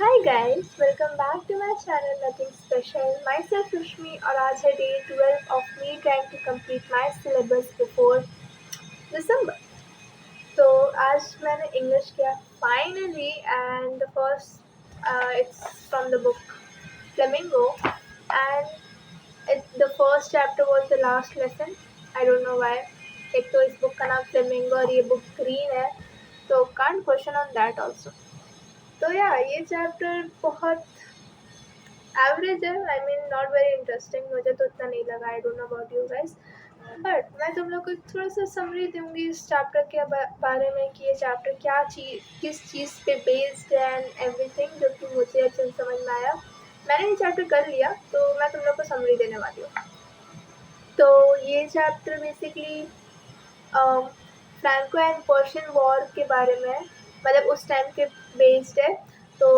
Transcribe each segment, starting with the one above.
Hi guys, welcome back to my channel nothing special. Myself Rashmi और आज है day 12 of me trying to complete my syllabus before December. तो आज मैंने English किया finally and the first it's from the book Flamingo and the first chapter was the last lesson. I don't know why. एक तो इस book का नाम flamingo और ये बुक ग्रीन है, तो can't question on that also. तो या ये चैप्टर बहुत एवरेज है। I mean not very interesting, मुझे तो इतना नहीं लगा। आई don't know about you guys, but मैं तुम लोग को थोड़ा सा समरी दूंगी इस चैप्टर के बारे में कि ये चैप्टर क्या चीज़ किस चीज़ पे बेस्ड है एंड एवरीथिंग, जो कि मुझे अच्छे से समझ में आया। मैंने ये चैप्टर कर लिया तो मैं तुम लोग को समरी देने वाली हूँ। तो ये chapter basically Franco and Persian war के बारे में, मतलब उस टाइम के बेस्ड है। तो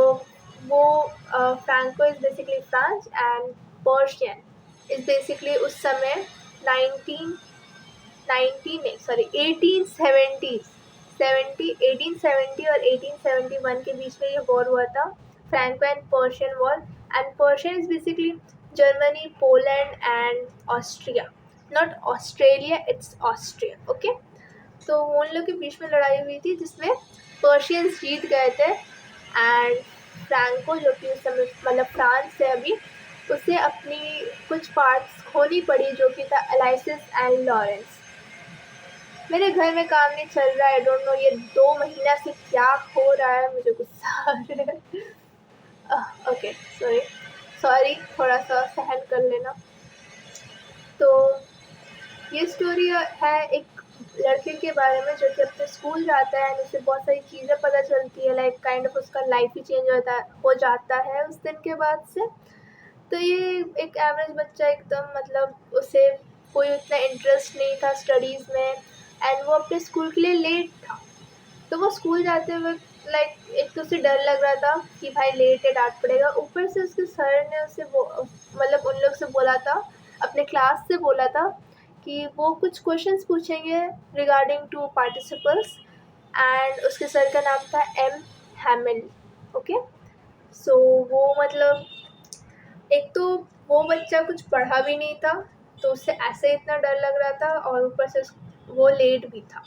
वो Franco is basically France and Persian is basically उस समय 1870 और 1871 के बीच में ये वॉर हुआ था, Franco and Persian war. And Persian is basically Germany, Poland and Austria, not Australia, it's Austria. Okay, तो उन लोग के बीच में लड़ाई हुई थी जिसमें पर्शियंस जीत गए थे एंड फ्रैंको, जो कि उस समय मतलब फ्रांस से अभी, उसे अपनी कुछ पार्ट्स खोनी पड़ी, जो कि था अलाइसिस एंड लॉरेंस। मेरे घर में काम नहीं चल रहा है, आई डोंट नो ये 2 महीना से क्या हो रहा है, मुझे गुस्सा आ रहा है। ओके, सॉरी सॉरी, थोड़ा सा सहन कर लेना। तो ये स्टोरी है एक लड़के के बारे में जो कि अपने स्कूल जाता है एंड उसे बहुत सारी चीज़ें पता चलती है, लाइक काइंड ऑफ उसका लाइफ ही चेंज हो जाता है उस दिन के बाद से। तो ये एक एवरेज बच्चा एकदम, मतलब उसे कोई उतना इंटरेस्ट नहीं था स्टडीज़ में एंड वो अपने स्कूल के लिए लेट था। तो वो स्कूल जाते हुए लाइक एक तो उसे डर लग रहा था कि भाई लेट है, डांट पड़ेगा। ऊपर से उसके सर ने उसे मतलब उन लोग से बोला था, अपने क्लास से बोला था कि वो कुछ क्वेश्चंस पूछेंगे रिगार्डिंग टू पार्टिसिपल्स एंड उसके सर का नाम था एम हैमिल। ओके, सो वो मतलब एक तो वो बच्चा कुछ पढ़ा भी नहीं था, तो उससे ऐसे इतना डर लग रहा था और ऊपर से वो लेट भी था।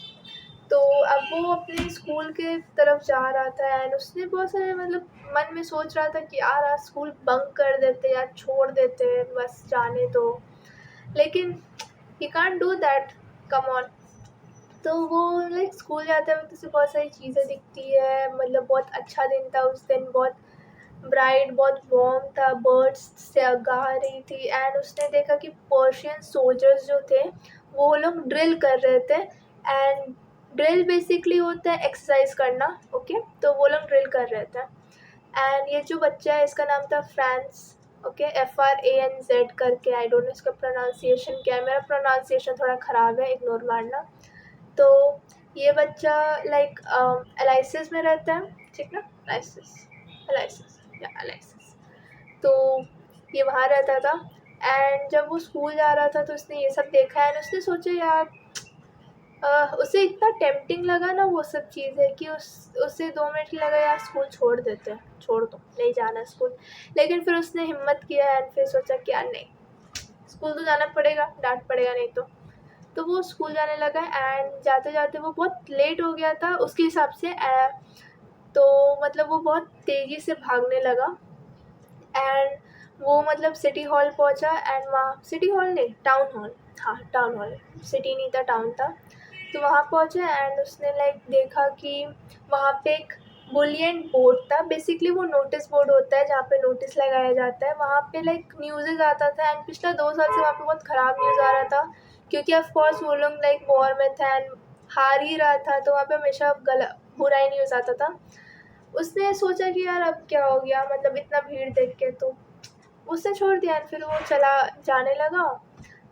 तो अब वो अपने स्कूल के तरफ जा रहा था एंड उसने बहुत सारे मतलब मन में सोच रहा था कि यार आज स्कूल बंक कर देते या छोड़ देते, बस जाने दो। लेकिन he can't do that, come on. तो वो लाइक स्कूल जाते वक्त उसे बहुत सारी चीज़ें दिखती है, मतलब बहुत अच्छा दिन था उस दिन, बहुत ब्राइट, बहुत वार्म था, बर्ड्स से गा रही थी एंड उसने देखा कि पर्शियन सोल्जर्स जो थे वो लोग ड्रिल कर रहे थे। एंड ड्रिल बेसिकली होता है एक्सरसाइज करना। ओके, तो वो लोग ड्रिल कर रहे थे एंड ये जो बच्चा है इसका नाम था फ्रांस। ओके, FRANZ करके, आई डोंट नो इसका प्रोनाउंसिएशन क्या है, मेरा प्रोनाउंसिएशन थोड़ा ख़राब है, इग्नोर मारना। तो ये बच्चा लाइक एलाइसिस में रहता है, ठीक ना, एलाइसिस, एलाइसिस या एलाइसिस। तो ये वहाँ रहता था एंड जब वो स्कूल जा रहा था तो उसने ये सब देखा एंड उसने सोचा यार, उसे इतना टेम्पटिंग लगा ना वो सब चीज़ें कि उसे 2 मिनट ही लगा यार स्कूल छोड़ देते हैं, छोड़ दो, नहीं जाना स्कूल। लेकिन फिर उसने हिम्मत किया एंड फिर सोचा कि यार नहीं, स्कूल तो जाना पड़ेगा, डांट पड़ेगा नहीं तो वो स्कूल जाने लगा एंड जाते जाते वो बहुत लेट हो गया था उसके हिसाब से। तो मतलब वो बहुत तेज़ी से भागने लगा एंड वो मतलब सिटी हॉल पहुंचा एंड वहाँ, सिटी हॉल नहीं, टाउन हॉल, हाँ टाउन हॉल, सिटी नहीं था, टाउन था। तो वहाँ पहुंचा एंड उसने लाइक देखा कि वहाँ पे एक बुलियन बोर्ड था। बेसिकली वो नोटिस बोर्ड होता है जहाँ पे नोटिस लगाया जाता है, वहाँ पे लाइक न्यूज़ आता था एंड पिछला 2 साल से वहाँ पे बहुत ख़राब न्यूज़ आ रहा था क्योंकि ऑफ कोर्स वो लोग लाइक वॉर में था एंड हार ही रहा था, तो वहाँ पे हमेशा बुरा ही न्यूज़ आता था। उसने सोचा कि यार अब क्या हो गया, मतलब इतना भीड़ देख के, तो उसने छोड़ दिया। फिर वो चला जाने लगा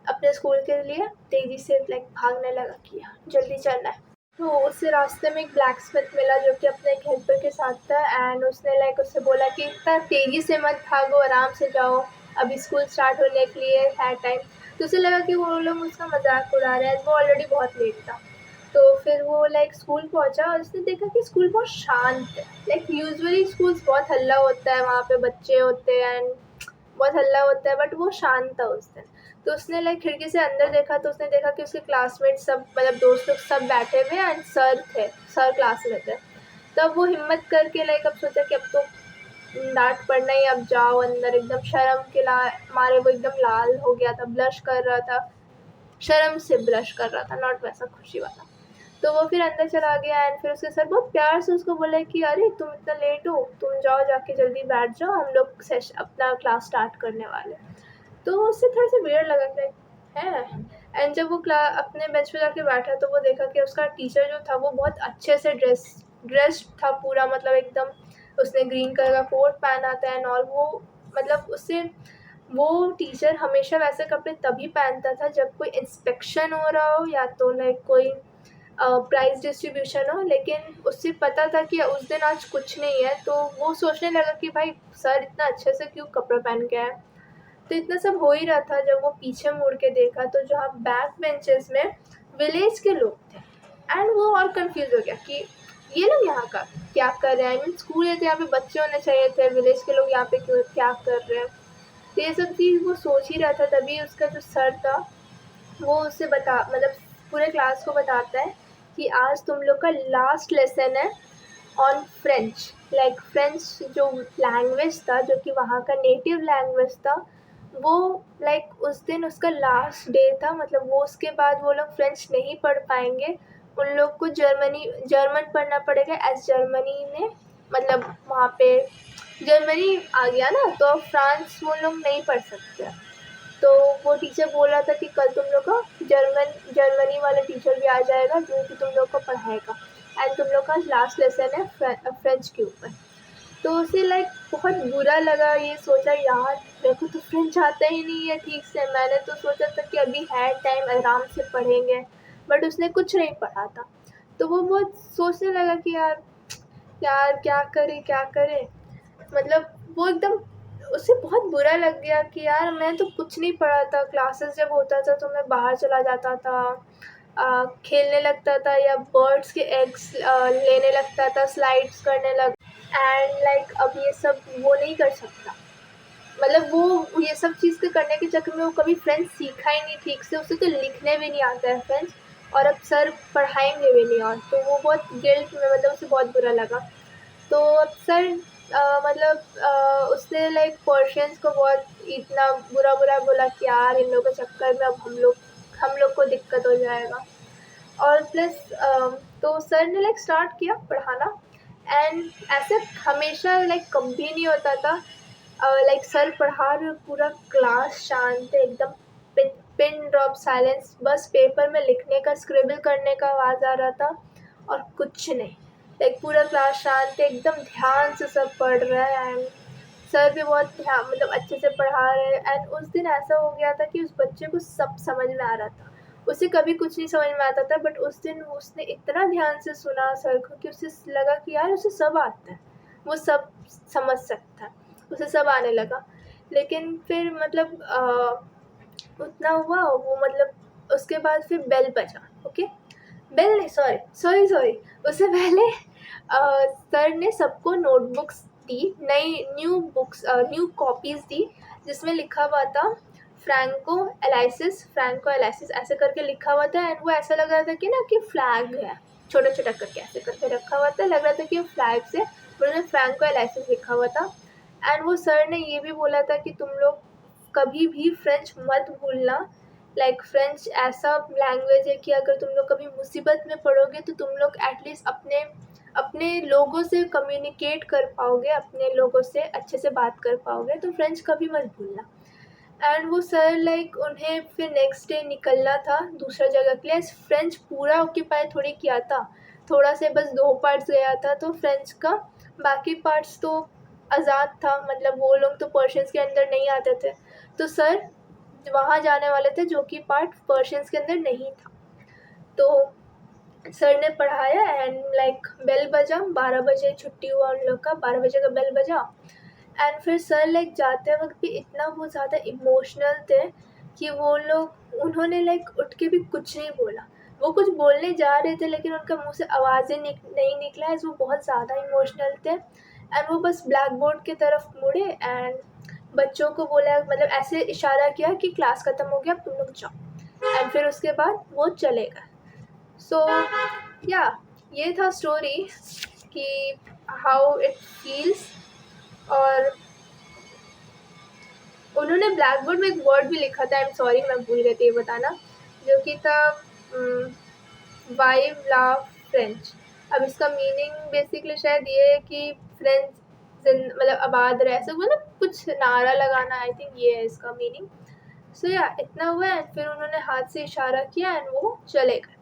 अपने स्कूल के लिए, तेज़ी से लाइक भागने लगा कि यार जल्दी चलना है। तो उससे रास्ते में एक ब्लैक स्मिथ मिला जो कि अपने एक हेल्पर के साथ था एंड उसने लाइक उससे बोला कि इतना तेज़ी से मत भागो, आराम से जाओ, अभी स्कूल स्टार्ट होने के लिए है टाइम। तो उसे लगा कि वो लोग उसका मजाक उड़ा रहे हैं, वो ऑलरेडी बहुत लेट था। तो फिर वो लाइक स्कूल पहुंचा और उसने देखा कि स्कूल बहुत शांत है। लाइक यूजुअली स्कूल्स बहुत हल्ला होता है, वहाँ पे बच्चे होते हैं एंड बहुत हल्ला होता है, बट वो शांत था उस दिन। तो उसने लाइक खिड़की से अंदर देखा तो उसने देखा कि उसके क्लासमेट सब, मतलब दोस्त लोग सब बैठे हुए एंड सर थे, सर क्लास में थे। तब वो हिम्मत करके लाइक अब सोचा कि अब तो डांट पड़ना ही, अब जाओ अंदर। एकदम शर्म के मारे वो एकदम लाल हो गया था, ब्लश कर रहा था, शर्म से ब्लश कर रहा था, नॉट वैसा खुशी वाला। तो वो फिर अंदर चला गया एंड फिर उसके सर बहुत प्यार से उसको बोला कि अरे तुम इतना लेट हो, तुम जाओ, जाके जल्दी बैठ जाओ, हम लोग अपना क्लास स्टार्ट करने वाले। तो उससे थोड़ा सा वियर्ड लगा कि है। एंड जब वो अपने बेंच पे जाके बैठा तो वो देखा कि उसका टीचर जो था वो बहुत अच्छे से ड्रेस्ड था पूरा, मतलब एकदम उसने ग्रीन कलर का कोट पहना था एंड ऑल। वो मतलब उससे वो टीचर हमेशा वैसे कपड़े तभी पहनता था जब कोई इंस्पेक्शन हो रहा हो या तो लाइक कोई प्राइज़ डिस्ट्रीब्यूशन हो, लेकिन उससे पता था कि उस दिन आज कुछ नहीं है। तो वो सोचने लगा कि भाई सर इतना अच्छे से क्यों कपड़े पहन के आए। तो इतना सब हो ही रहा था जब वो पीछे मुड़ के देखा तो जहाँ बैक बेंचेस में विलेज के लोग थे एंड वो और कंफ्यूज हो गया कि ये लोग यहाँ का क्या कर रहे हैं। आई मीन स्कूल है तो यहाँ पे बच्चे होने चाहिए थे, विलेज के लोग यहाँ पे क्यों क्या कर रहे हैं। तो ये सब चीज़ वो सोच ही रहा था। तभी उसका जो सर था वो उसे मतलब पूरे क्लास को बताता है कि आज तुम लोग का लास्ट लेसन है ऑन फ्रेंच। लाइक फ्रेंच जो लैंग्वेज था, जो कि वहाँ का नेटिव लैंग्वेज था, वो लाइक उस दिन उसका लास्ट डे था। मतलब वो उसके बाद वो लोग फ्रेंच नहीं पढ़ पाएंगे, उन लोग को जर्मन पढ़ना पड़ेगा, एज जर्मनी ने मतलब वहाँ पे जर्मनी आ गया ना, तो अब फ्रांस वो लोग नहीं पढ़ सकते। तो वो टीचर बोल रहा था कि कल तुम लोग का जर्मनी वाला टीचर भी आ जाएगा जो कि तुम लोग को पढ़ाएगा एंड तुम लोग का लास्ट लेसन है फ्रेंच के ऊपर। तो उसे लाइक बहुत बुरा लगा, ये सोचा यार मेरे को तो फ्रेंच आता ही नहीं है ठीक से, मैंने तो सोचा था कि अभी है टाइम आराम से पढ़ेंगे, बट उसने कुछ नहीं पढ़ा था। तो वो बहुत सोचने लगा कि यार यार क्या करे। मतलब वो एकदम, उसे बहुत बुरा लग गया कि यार मैं तो कुछ नहीं पढ़ा था। क्लासेस जब होता था तो मैं बाहर चला जाता था, खेलने लगता था या बर्ड्स के एग्स लेने लगता था, स्लाइड्स करने लग। एंड लाइक अब ये सब वो नहीं कर सकता। मतलब वो ये सब चीज़ के करने के चक्कर में वो कभी फ्रेंच सीखा ही नहीं ठीक से, उसे तो लिखने भी नहीं आता है फ्रेंच, और अब सर पढ़ाएंगे भी नहीं। और तो वो बहुत गिल्ट में, मतलब उसे बहुत बुरा लगा। तो अक्सर उसने लाइक पर्शियंस को बहुत इतना बुरा बोला कि यार इन लोगों के चक्कर में अब हम लोग को दिक्कत हो जाएगा। और प्लस तो सर ने लाइक स्टार्ट किया पढ़ाना एंड ऐसे हमेशा लाइक कभी नहीं होता था। लाइक सर पढ़ा रहे, पूरा क्लास शांत है एकदम, पिन ड्रॉप साइलेंस, बस पेपर में लिखने का, स्क्रिबल करने का आवाज़ आ रहा था और कुछ नहीं। लाइक पूरा क्लास शांत है, एकदम ध्यान से सब पढ़ रहा है एंड सर भी बहुत ध्यान, मतलब अच्छे से पढ़ा रहे हैं। एंड उस दिन ऐसा हो गया था कि उस बच्चे को सब समझ में आ रहा था। उसे कभी कुछ नहीं समझ में आता था, बट उस दिन उसने इतना ध्यान से सुना सर को कि उसे लगा कि यार उसे सब आता है, वो सब समझ सकता है, उसे सब आने लगा। लेकिन फिर मतलब उतना हुआ वो, मतलब उसके बाद फिर बेल बजा। ओके, बेल नहीं, सॉरी सॉरी सॉरी, उससे पहले सर ने सबको नोटबुक्स दी, नई न्यू कॉपीज़ दी, जिसमें लिखा हुआ था फ्रैंको एलाइसिस ऐसे करके लिखा हुआ था। एंड वो ऐसा लग रहा था कि ना कि फ्लैग है, छोटा छोटा करके ऐसे करके रखा हुआ था, लग रहा था कि वो फ्लैग से उन्होंने फ्रैंको एलाइसिस लिखा हुआ था। एंड वो सर ने ये भी बोला था कि तुम लोग कभी भी फ्रेंच मत भूलना। लाइक फ्रेंच ऐसा लैंग्वेज है कि अगर तुम लोग कभी मुसीबत में पड़ोगे तो तुम लोग एटलीस्ट अपने अपने लोगों से कम्युनिकेट कर पाओगे, अपने लोगों से अच्छे से बात कर पाओगे, तो फ्रेंच कभी मत भूलना। एंड वो सर लाइक उन्हें फिर नेक्स्ट डे निकलना था दूसरा जगह के लिए। फ्रेंच पूरा ऑक्यूपाई थोड़ी किया था, थोड़ा से बस 2 पार्ट्स गया था तो फ्रेंच का, बाकी पार्ट्स तो आज़ाद था, मतलब वो लोग तो पर्शियंस के अंदर नहीं आते थे। तो सर वहाँ जाने वाले थे जो कि पार्ट पर्शियंस के अंदर नहीं था। तो सर ने पढ़ाया एंड लाइक बेल बजा, 12 बजे छुट्टी हुआ उन लोग का, 12 बजे का बेल बजा। एंड फिर सर लाइक जाते वक्त भी इतना वो ज़्यादा इमोशनल थे कि वो लोग, उन्होंने लाइक उठ के भी कुछ नहीं बोला। वो कुछ बोलने जा रहे थे लेकिन उनका मुँह से आवाज़ें नहीं निकला एज़ वो बहुत ज़्यादा इमोशनल थे एंड वो बस ब्लैक बोर्ड की तरफ मुड़े एंड बच्चों को बोला, मतलब ऐसे इशारा किया कि क्लास ख़त्म हो गया, अब तुम लोग जाओ, एंड फिर उसके बाद वो चले गए। सो या ये था स्टोरी कि हाउ इट फील्स। और उन्होंने ब्लैक बोर्ड में एक वर्ड भी लिखा था, आई एम सॉरी मैं भूल गई थी ये बताना, जो कि था वाइव लाव फ्रेंच। अब इसका मीनिंग बेसिकली शायद ये है कि फ्रेंच मतलब आबाद रहे, ऐसा मतलब कुछ नारा लगाना, आई थिंक ये है इसका मीनिंग। सो या इतना हुआ एंड फिर उन्होंने हाथ से इशारा किया एंड वो चले गए।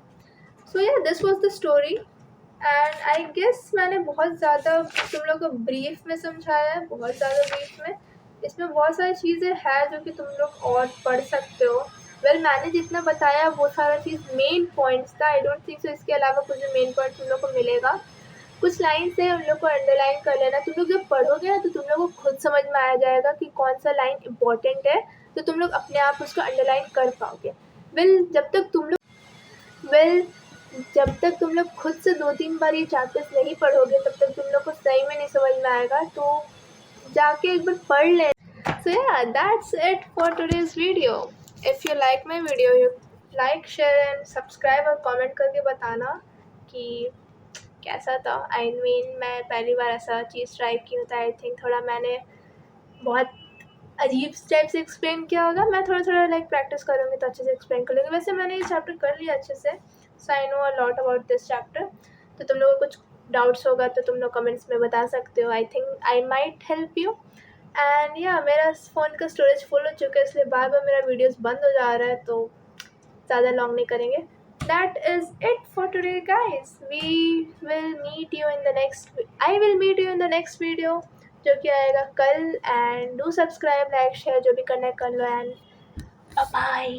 So yeah this was the story and I guess मैंने बहुत ज़्यादा तुम लोग को ब्रीफ में समझाया है, बहुत ज़्यादा ब्रीफ में। इसमें बहुत सारी चीज़ें हैं जो कि तुम लोग और पढ़ सकते हो। वेल मैंने जितना बताया वो सारा चीज़ मेन पॉइंट्स था, आई डोंट थिंक सो इसके अलावा कुछ भी मेन पॉइंट तुम लोग को मिलेगा। कुछ लाइन्स है उन लोग को अंडरलाइन कर लेना, तुम लोग जब पढ़ोगे ना तो तुम लोग को खुद समझ में आ जाएगा कि कौन सा लाइन इम्पॉर्टेंट है, तो तुम लोग अपने आप उसको अंडरलाइन कर पाओगे। वेल जब तक तुम लोग खुद से 2-3 बार ये चैप्टर्स नहीं पढ़ोगे तब तक तुम लोग को सही में नहीं समझ में आएगा, तो जाके एक बार पढ़ ले। So yeah, that's it for today's video. If you like my video, you like, share and subscribe और comment करके बताना कि कैसा था। I mean मैं पहली बार ऐसा चीज़ ट्राई की होता है, आई थिंक थोड़ा मैंने बहुत अजीब टाइप से एक्सप्लेन किया होगा। मैं थोड़ा लाइक प्रैक्टिस करूँगी तो अच्छे से एक्सप्लेन कर लूँगी। वैसे मैंने ये चैप्टर कर लिया अच्छे से, so I know a lot about this chapter. तो तुम लोगों को कुछ डाउट्स होगा तो तुम लोग कमेंट्स में बता सकते हो, I think I might help you. And या मेरा फ़ोन का स्टोरेज फुल हो चुका है इसलिए बार बार मेरा वीडियोज़ बंद हो जा रहा है, तो ज़्यादा लॉन्ग नहीं करेंगे। That is it for today guys. I will meet you in the next video जो कि आएगा कल, and do subscribe, like, share जो भी करना है कर लो, एंड बाय बाय।